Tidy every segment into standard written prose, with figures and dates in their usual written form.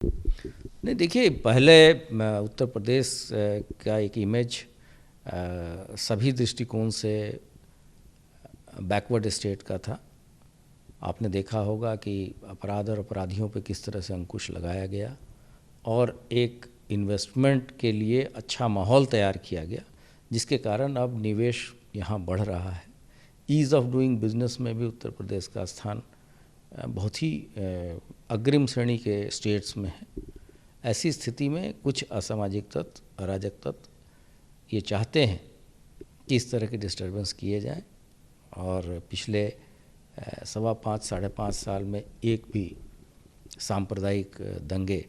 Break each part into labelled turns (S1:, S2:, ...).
S1: नहीं, देखिए, पहले उत्तर प्रदेश का एक इमेज सभी दृष्टिकोण से बैकवर्ड स्टेट का था। आपने देखा होगा कि अपराध और अपराधियों पे किस तरह से अंकुश लगाया गया और एक इन्वेस्टमेंट के लिए अच्छा माहौल तैयार किया गया, जिसके कारण अब निवेश यहाँ बढ़ रहा है। ईज़ ऑफ डूइंग बिजनेस में भी उत्तर प्रदेश का स्थान बहुत ही अग्रिम श्रेणी के स्टेट्स में है। ऐसी स्थिति में कुछ असामाजिक तत्व, अराजक तत्व ये चाहते हैं कि इस तरह के डिस्टर्बेंस किए जाएं, और पिछले 5.25 साढ़े 5 साल में एक भी सांप्रदायिक दंगे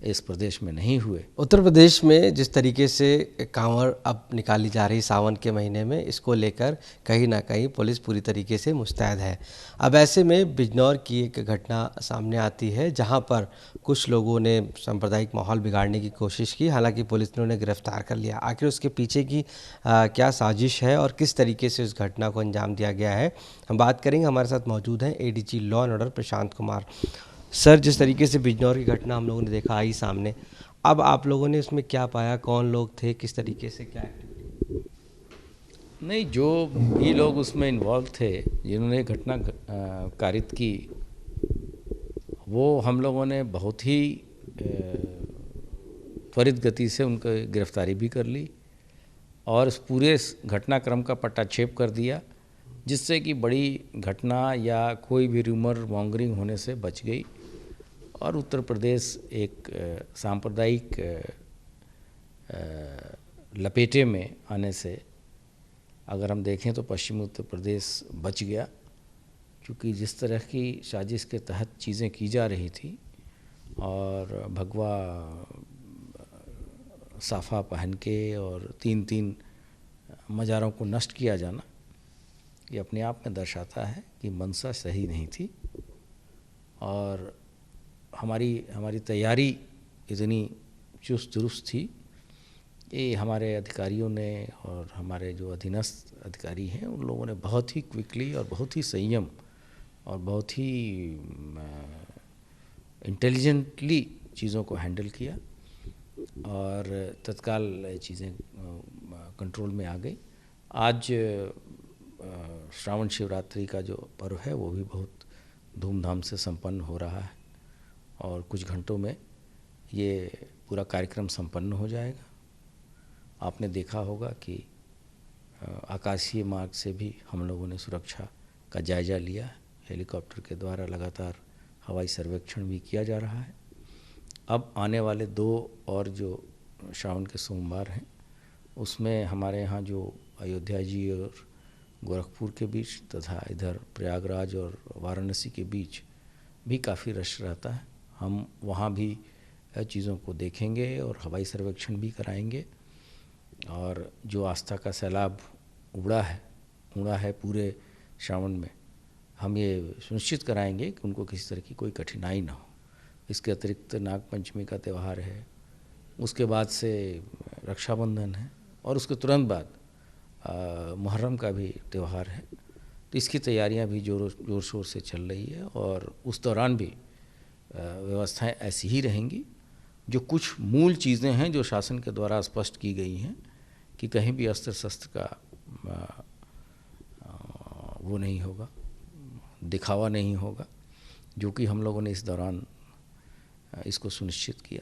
S1: इस प्रदेश में नहीं हुए।
S2: उत्तर प्रदेश में जिस तरीके से कांवड़ अब निकाली जा रही सावन के महीने में, इसको लेकर कहीं ना कहीं पुलिस पूरी तरीके से मुस्तैद है। अब ऐसे में बिजनौर की एक घटना सामने आती है जहां पर कुछ लोगों ने सांप्रदायिक माहौल बिगाड़ने की कोशिश की। हालांकि पुलिस ने उन्हें गिरफ्तार कर लिया। आखिर उसके पीछे की क्या साजिश है और किस तरीके से उस घटना को अंजाम दिया गया है, हम बात करेंगे। हमारे साथ मौजूद हैं ADG law and order Prashant Kumar. Sir, जिस तरीके से बिजनौर की घटना हम लोगों ने देखा आई सामने, अब आप लोगों ने उसमें क्या पाया? कौन लोग थे, किस तरीके से, क्या एक्टिविटी?
S1: नहीं, जो भी लोग उसमें इन्वॉल्व थे, जिन्होंने घटना कारित की, वो हम लोगों ने बहुत ही त्वरित गति से उनकी गिरफ्तारी भी कर ली और इस पूरे घटनाक्रम का पट्टाक्षेप कर दिया, जिससे कि बड़ी घटना या कोई भी रूमर मॉन्गरिंग होने से बच गई और उत्तर प्रदेश एक सांप्रदायिक लपेटे में आने से, अगर हम देखें तो पश्चिमी उत्तर प्रदेश बच गया। क्योंकि जिस तरह की साजिश के तहत चीज़ें की जा रही थी और भगवा साफा पहन के और 3-3 मज़ारों को नष्ट किया जाना, ये अपने आप में दर्शाता है कि मंशा सही नहीं थी और हमारी तैयारी इतनी चुस्त दुरुस्त थी। ये हमारे अधिकारियों ने और हमारे जो अधीनस्थ अधिकारी हैं, उन लोगों ने बहुत ही क्विकली और बहुत ही संयम और बहुत ही इंटेलिजेंटली चीज़ों को हैंडल किया और तत्काल चीज़ें कंट्रोल में आ गई। आज श्रावण शिवरात्रि का जो पर्व है वो भी बहुत धूमधाम से संपन्न हो रहा है और कुछ घंटों में ये पूरा कार्यक्रम संपन्न हो जाएगा। आपने देखा होगा कि आकाशीय मार्ग से भी हम लोगों ने सुरक्षा का जायज़ा लिया। हेलीकॉप्टर के द्वारा लगातार हवाई सर्वेक्षण भी किया जा रहा है। अब आने वाले 2 और जो श्रावण के सोमवार हैं, उसमें हमारे यहाँ जो अयोध्या जी और गोरखपुर के बीच तथा इधर प्रयागराज और वाराणसी के बीच भी काफ़ी रश रहता है। हम वहाँ भी चीज़ों को देखेंगे और हवाई सर्वेक्षण भी कराएंगे और जो आस्था का सैलाब उड़ा है पूरे श्रावण में, हम ये सुनिश्चित कराएंगे कि उनको किसी तरह की कोई कठिनाई ना हो। इसके अतिरिक्त नागपंचमी का त्यौहार है, उसके बाद से रक्षाबंधन है और उसके तुरंत बाद मुहर्रम का भी त्यौहार है। तो इसकी तैयारियां भी जोर शोर से चल रही है और उस दौरान भी व्यवस्थाएं ऐसी ही रहेंगी। जो कुछ मूल चीज़ें हैं जो शासन के द्वारा स्पष्ट की गई हैं कि कहीं भी अस्त्र शस्त्र का वो नहीं होगा, दिखावा नहीं होगा, जो कि हम लोगों ने इस दौरान इसको सुनिश्चित किया।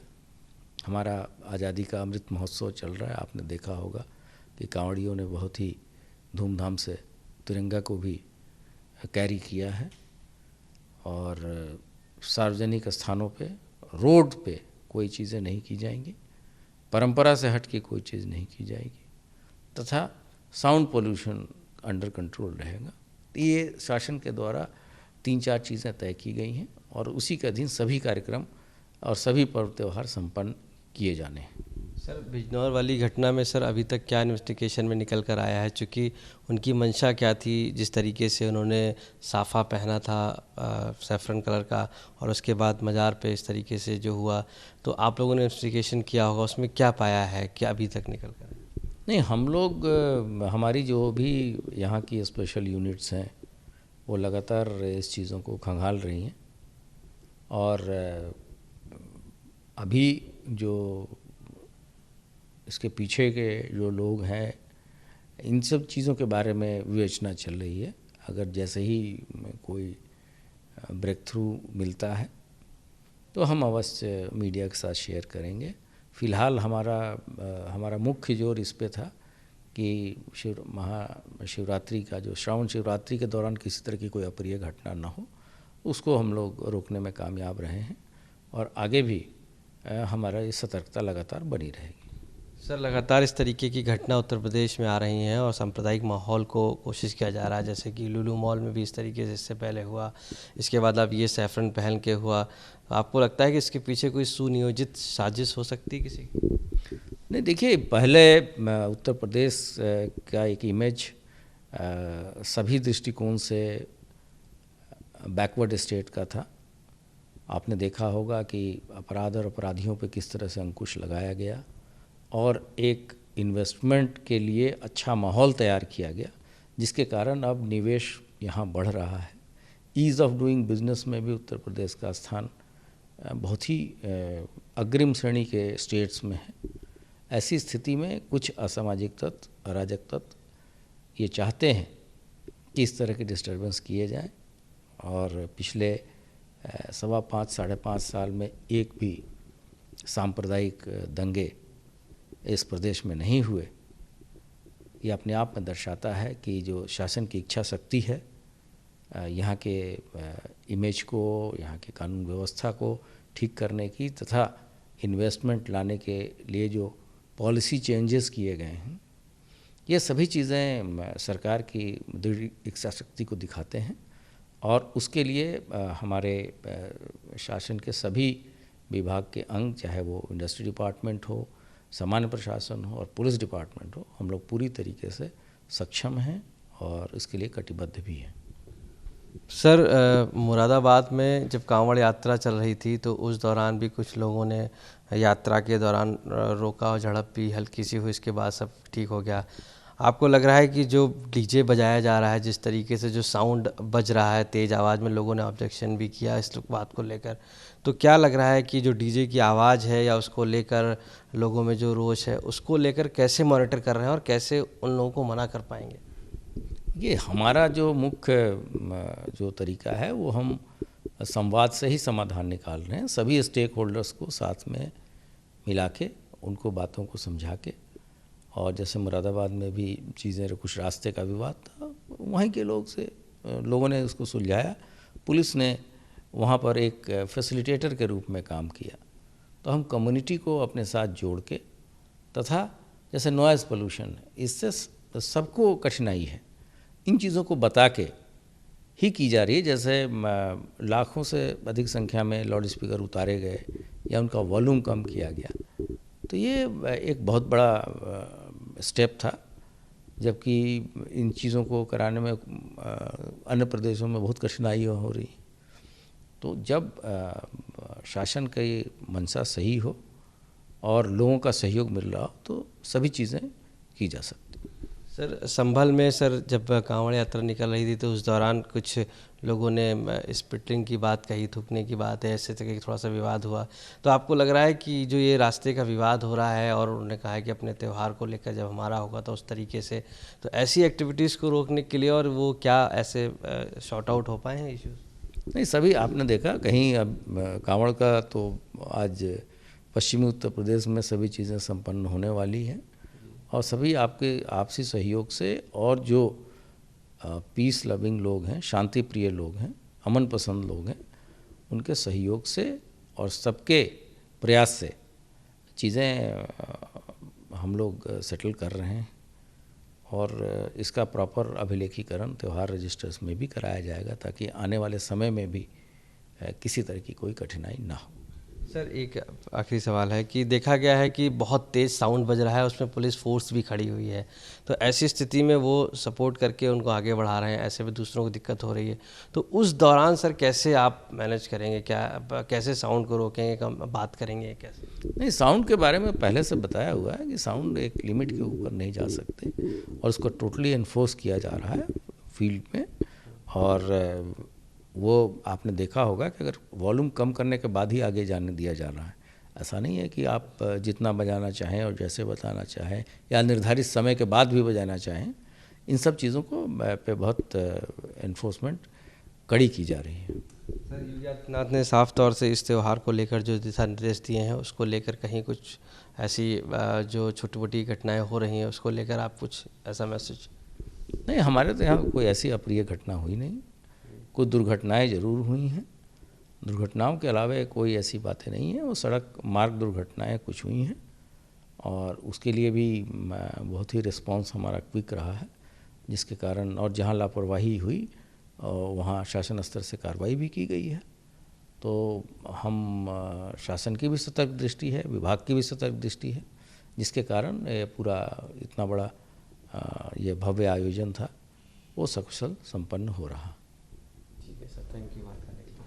S1: हमारा आज़ादी का अमृत महोत्सव चल रहा है। आपने देखा होगा कि कांवड़ियों ने बहुत ही धूमधाम से तिरंगा को भी कैरी किया है और सार्वजनिक स्थानों पे, रोड पे कोई चीज़ें नहीं की जाएंगी, परंपरा से हट के कोई चीज़ नहीं की जाएगी तथा साउंड पोल्यूशन अंडर कंट्रोल रहेगा। ये शासन के द्वारा 3-4 चीज़ें तय की गई हैं और उसी के अधीन सभी कार्यक्रम और सभी पर्व त्यौहार संपन्न किए जाने हैं।
S2: सर, बिजनौर वाली घटना में सर अभी तक क्या इन्वेस्टिगेशन में निकल कर आया है? चूँकि उनकी मंशा क्या थी, जिस तरीके से उन्होंने साफ़ा पहना था सैफरन कलर का और उसके बाद मज़ार पे इस तरीके से जो हुआ, तो आप लोगों ने इन्वेस्टिगेशन किया होगा, उसमें क्या पाया है, क्या अभी तक निकल कर?
S1: नहीं, हम लोग हमारी जो भी यहाँ की स्पेशल यूनिट्स हैं वो लगातार इस चीज़ों को खंगाल रही हैं और अभी जो इसके पीछे के जो लोग हैं, इन सब चीज़ों के बारे में विवेचना चल रही है। अगर जैसे ही कोई ब्रेक थ्रू मिलता है तो हम अवश्य मीडिया के साथ शेयर करेंगे। फ़िलहाल हमारा मुख्य जोर इस पे था कि महाशिवरात्रि का जो श्रावण शिवरात्रि के दौरान किसी तरह की कोई अप्रिय घटना ना हो, उसको हम लोग रोकने में कामयाब रहे हैं और आगे भी हमारा ये सतर्कता लगातार बनी रहेगी।
S2: सर, लगातार इस तरीके की घटना उत्तर प्रदेश में आ रही हैं और सांप्रदायिक माहौल को कोशिश किया जा रहा है, जैसे कि लुलु मॉल में भी इस तरीके से इससे पहले हुआ, इसके बाद अब ये सैफरन पहन के हुआ। आपको लगता है कि इसके पीछे कोई सुनियोजित साजिश हो सकती है किसी की?
S1: नहीं, देखिए, पहले उत्तर प्रदेश का एक इमेज सभी दृष्टिकोण से बैकवर्ड स्टेट का था। आपने देखा होगा कि अपराध और अपराधियों पे किस तरह से अंकुश लगाया गया और एक इन्वेस्टमेंट के लिए अच्छा माहौल तैयार किया गया, जिसके कारण अब निवेश यहाँ बढ़ रहा है। ईज़ ऑफ डूइंग बिजनेस में भी उत्तर प्रदेश का स्थान बहुत ही अग्रिम श्रेणी के स्टेट्स में है। ऐसी स्थिति में कुछ असामाजिक तत्व, अराजक तत्व ये चाहते हैं कि इस तरह के डिस्टर्बेंस किए जाएं और पिछले 5.25 साढ़े 5 साल में एक भी सांप्रदायिक दंगे इस प्रदेश में नहीं हुए। ये अपने आप में दर्शाता है कि जो शासन की इच्छा शक्ति है यहाँ के इमेज को, यहाँ के कानून व्यवस्था को ठीक करने की तथा इन्वेस्टमेंट लाने के लिए जो पॉलिसी चेंजेस किए गए हैं, ये सभी चीज़ें सरकार की दृढ़ इच्छा शक्ति को दिखाते हैं और उसके लिए हमारे शासन के सभी विभाग के अंग, चाहे वो इंडस्ट्री डिपार्टमेंट हो, सामान्य प्रशासन हो और पुलिस डिपार्टमेंट हो, हम लोग पूरी तरीके से सक्षम हैं और इसके लिए कटिबद्ध भी हैं।
S2: सर, मुरादाबाद में जब कांवड़ यात्रा चल रही थी तो उस दौरान भी कुछ लोगों ने यात्रा के दौरान रोका और झड़प भी हल्की सी हुई, इसके बाद सब ठीक हो गया। आपको लग रहा है कि जो डीजे बजाया जा रहा है, जिस तरीके से जो साउंड बज रहा है तेज़ आवाज़ में, लोगों ने ऑब्जेक्शन भी किया इस बात को लेकर, तो क्या लग रहा है कि जो डीजे की आवाज़ है या उसको लेकर लोगों में जो रोष है, उसको लेकर कैसे मॉनिटर कर रहे हैं और कैसे उन लोगों को मना कर पाएंगे?
S1: ये हमारा जो मुख्य जो तरीका है वो हम संवाद से ही समाधान निकाल रहे हैं। सभी स्टेक होल्डर्स को साथ में मिला के उनको बातों को समझा के, और जैसे मुरादाबाद में भी चीज़ें, कुछ रास्ते का विवाद था, वहीं के लोगों ने उसको सुलझाया। पुलिस ने वहाँ पर एक फैसिलिटेटर के रूप में काम किया। तो हम कम्युनिटी को अपने साथ जोड़ के, तथा जैसे नॉइज़ पोल्यूशन है, इससे सबको कठिनाई है, इन चीज़ों को बता के ही की जा रही है। जैसे लाखों से अधिक संख्या में लाउड स्पीकर उतारे गए या उनका वॉल्यूम कम किया गया, तो ये एक बहुत बड़ा स्टेप था। जबकि इन चीज़ों को कराने में अन्य प्रदेशों में बहुत कठिनाइयाँ हो रही। तो जब शासन की मंशा सही हो और लोगों का सहयोग मिल रहा हो तो सभी चीज़ें की जा सकती।
S2: सर, संभल में सर जब कांवड़ यात्रा निकल रही थी तो उस दौरान कुछ लोगों ने स्पिटिंग की बात कही, थूकने की बात है, ऐसे तक थोड़ा सा विवाद हुआ। तो आपको लग रहा है कि जो ये रास्ते का विवाद हो रहा है और उन्होंने कहा है कि अपने त्यौहार को लेकर जब हमारा होगा तो उस तरीके से, तो ऐसी एक्टिविटीज़ को रोकने के लिए, और वो क्या ऐसे शॉर्ट आउट हो पाए हैं इश्यूज़?
S1: नहीं, सभी आपने देखा कहीं अब कांवड़ का तो आज पश्चिमी उत्तर प्रदेश में सभी चीज़ें संपन्न होने वाली हैं और सभी आपके आपसी सहयोग से और जो पीस लविंग लोग हैं, शांति प्रिय लोग हैं, अमन पसंद लोग हैं, उनके सहयोग से और सबके प्रयास से चीज़ें हम लोग सेटल कर रहे हैं और इसका प्रॉपर अभिलेखीकरण त्यौहार रजिस्टर्स में भी कराया जाएगा ताकि आने वाले समय में भी किसी तरह की कोई कठिनाई ना हो।
S2: सर, एक आखिरी सवाल है कि देखा गया है कि बहुत तेज़ साउंड बज रहा है, उसमें पुलिस फोर्स भी खड़ी हुई है, तो ऐसी स्थिति में वो सपोर्ट करके उनको आगे बढ़ा रहे हैं, ऐसे में दूसरों को दिक्कत हो रही है, तो उस दौरान सर कैसे आप मैनेज करेंगे? कैसे साउंड को रोकेंगे, कम बात करेंगे कैसे?
S1: नहीं, साउंड के बारे में पहले से बताया हुआ है कि साउंड एक लिमिट के ऊपर नहीं जा सकते और उसको टोटली इन्फोर्स किया जा रहा है फील्ड में। और वो आपने देखा होगा कि अगर वॉल्यूम कम करने के बाद ही आगे जाने दिया जा रहा है, ऐसा नहीं है कि आप जितना बजाना चाहें और जैसे बताना चाहें या निर्धारित समय के बाद भी बजाना चाहें। इन सब चीज़ों को पे बहुत एनफोर्समेंट कड़ी की जा रही है।
S2: सर, योगी आदित्यनाथ ने साफ तौर से इस त्यौहार को लेकर जो दिशा निर्देश दिए हैं उसको लेकर कहीं कुछ ऐसी जो छोटी मोटी घटनाएं हो रही हैं उसको लेकर आप कुछ ऐसा मैसेज?
S1: नहीं, हमारे तो यहाँ कोई ऐसी अप्रिय घटना हुई नहीं। कुछ दुर्घटनाएं ज़रूर हुई हैं, दुर्घटनाओं के अलावा कोई ऐसी बातें नहीं हैं। वो सड़क मार्ग दुर्घटनाएं कुछ हुई हैं और उसके लिए भी बहुत ही रिस्पांस हमारा क्विक रहा है, जिसके कारण और जहाँ लापरवाही हुई वहाँ शासन स्तर से कार्रवाई भी की गई है। तो हम शासन की भी सतर्क दृष्टि है, विभाग की भी सतर्क दृष्टि है, जिसके कारण ये पूरा इतना बड़ा ये भव्य आयोजन था वो सकुशल संपन्न हो रहा।
S2: ठीक है सर, थैंक यू बात करने के लिए।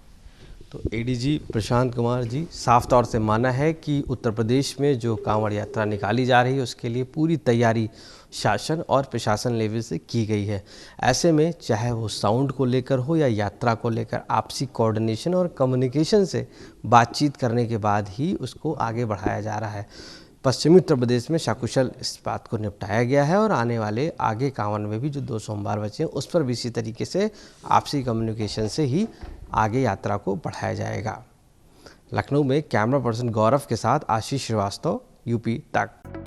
S2: तो एडीजी प्रशांत कुमार जी साफ तौर से माना है कि उत्तर प्रदेश में जो कांवड़ यात्रा निकाली जा रही है उसके लिए पूरी तैयारी शासन और प्रशासन लेवल से की गई है। ऐसे में चाहे वो साउंड को लेकर हो या यात्रा को लेकर, आपसी कोऑर्डिनेशन और कम्युनिकेशन से बातचीत करने के बाद ही उसको आगे बढ़ाया जा रहा है। पश्चिमी उत्तर प्रदेश में सकुशल इस बात को निपटाया गया है और आने वाले आगे कांवड़ में भी जो 2 सोमवार बचे हैं उस पर भी इसी तरीके से आपसी कम्युनिकेशन से ही आगे यात्रा को बढ़ाया जाएगा। लखनऊ में कैमरा पर्सन गौरव के साथ आशीष श्रीवास्तव, यूपी तक।